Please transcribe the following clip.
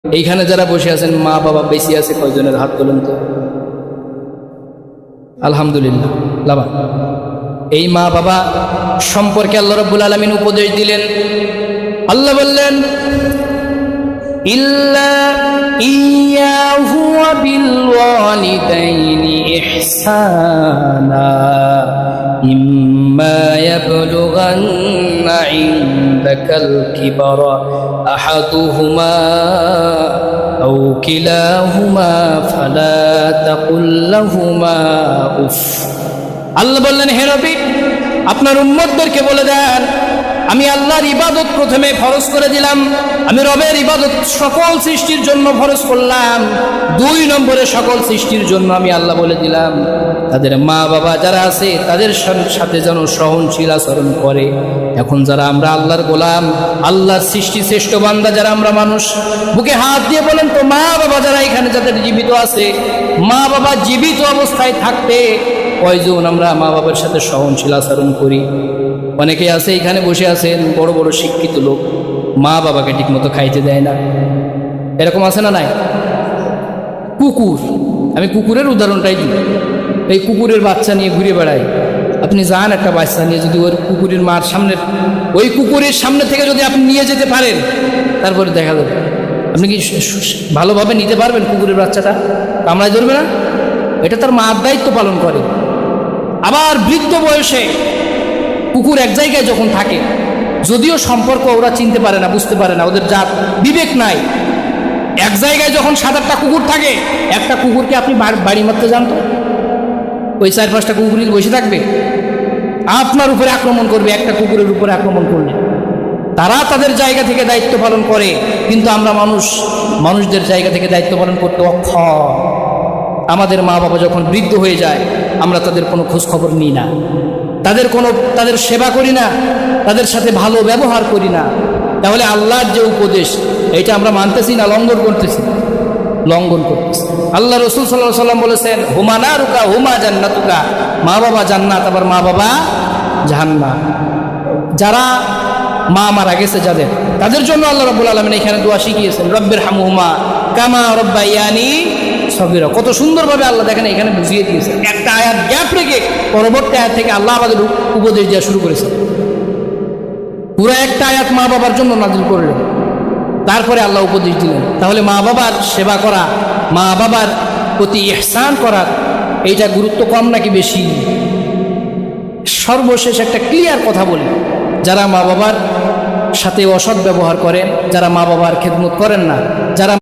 এইখানে যারা বসে আছেন মা বাবা বেশি আছে কয়জনের হাত তোলেন তো? আলহামদুলিল্লাহ। লাভা এই মা বাবা সম্পর্কে আল্লাহ রাব্বুল আলামিন উপদেশ দিলেন। আল্লাহ বললেন, ইল্লা ইয়াহু ওয়া বিল ওয়ালিদাইনি ইহসানা ইম্মা ইয়াবলুগান্না ইনদাকাল কিবারা আহাদুহুমা আও কিলাহুমা ফালা তাকুল লাহুমা উফ। আল্লাহ বললেন, হে নবী, আপনার উম্মতদেরকে বলে দেন, আমি আল্লাহর ইবাদত প্রথমে ফরজ করে দিলাম। আমি রবের ইবাদত সকল সৃষ্টির জন্য ফরজ করলাম। 2 নম্বরে সকল সৃষ্টির জন্য আমি আল্লাহ বলে দিলাম তাদের মা বাবা যারা আছে তাদের সাথে যেন সহনশীল আচরণ করে। এখন যারা আমরা আল্লাহর গোলাম, আল্লাহর সৃষ্টি শ্রেষ্ঠ বান্দা যারা আমরা মানুষ, বুকে হাত দিয়ে বলেন তো, মা বাবা যারা এখানে যাদের জীবিত আছে, মা বাবা জীবিত অবস্থায় থাকতে কয়জন আমরা মা বাবার সাথে সহনশীল আচরণ করি? অনেকে আছে এখানে বসে আছেন বড় বড় শিক্ষিত লোক, মা বাবাকে ঠিক মতো খাইতে দেয় না। এরকম আছে না নাই? কুকুর, আমি কুকুরের উদাহরণটাই দিই। এই কুকুরের বাচ্চা নিয়ে ঘুরে বেড়াই। আপনি যান একটা বাচ্চা নিয়ে, যদি ওই কুকুরের মার সামনের ওই কুকুরের সামনে থেকে যদি আপনি নিয়ে যেতে পারেন, তারপরে দেখা যাবে আপনি কি ভালোভাবে নিতে পারবেন? কুকুরের বাচ্চাটা কামড়ায় ধরবে না? এটা তার মার দায়িত্ব পালন করে। আবার বৃদ্ধ বয়সে কুকুর এক জায়গায় যখন থাকে, যদিও সম্পর্ক ওরা চিনতে পারে না, বুঝতে পারে না, ওদের জাত বিবেক নাই, এক জায়গায় যখন 7-8টা কুকুর থাকে, একটা কুকুরকে আপনি বাড়ি মারতে যান তো, ওই 4-5টা কুকুরই বসে থাকবে, আপনার উপরে আক্রমণ করবে। একটা কুকুরের উপরে আক্রমণ করলে তারা তাদের জায়গা থেকে দায়িত্ব পালন করে, কিন্তু আমরা মানুষদের জায়গা থেকে দায়িত্ব পালন করতে অক্ষম। আমাদের মা বাবা যখন বৃদ্ধ হয়ে যায়, আমরা তাদের কোনো খোঁজ খবর নিই না, তাদের সেবা করি না, তাদের সাথে ভালো ব্যবহার করি না। তাহলে আল্লাহর যে উপদেশ, এটা আমরা মানতেছি না লঙ্ঘন করতেছি? লঙ্ঘন করতেছি। আল্লাহ রাসূল সাল্লাল্লাহু আলাইহি ওয়াসাল্লাম বলেছেন, হুমা নারুকা হুমা জান্নাতুকা, মা বাবা জান্নাত, আবার মা বাবা জাহান্নাম। যারা মা মারা গেছে যাদের, তাদের জন্য আল্লাহ রাব্বুল আলামিন এখানে দোয়া শিখিয়েছেন, রব্বির হামহুমা কামা রব্বায়ানি সগীরা। কত সুন্দরভাবে আল্লাহ দেখেন এখানে বুঝিয়ে দিয়েছেন। একটা আয়াত গ্যাপ রেখে পরবর্তী আয়াত থেকে আল্লাহ আমাদের উপদেশ দেওয়া শুরু করেছেন। পুরো একটা আয়াত মা বাবার জন্য নাযিল করলেন, তারপরে আল্লাহ উপদেশ দিলেন। তাহলে মা বাবার সেবা করা, মা বাবার প্রতি ইহসান করা, এইটা গুরুত্ব কম নাকি বেশি? সর্বশেষ একটা ক্লিয়ার কথা বলি, যারা মা বাবার সাথে অসৎ ব্যবহার করেন, যারা মা বাবার খেদমত করেন না, যারা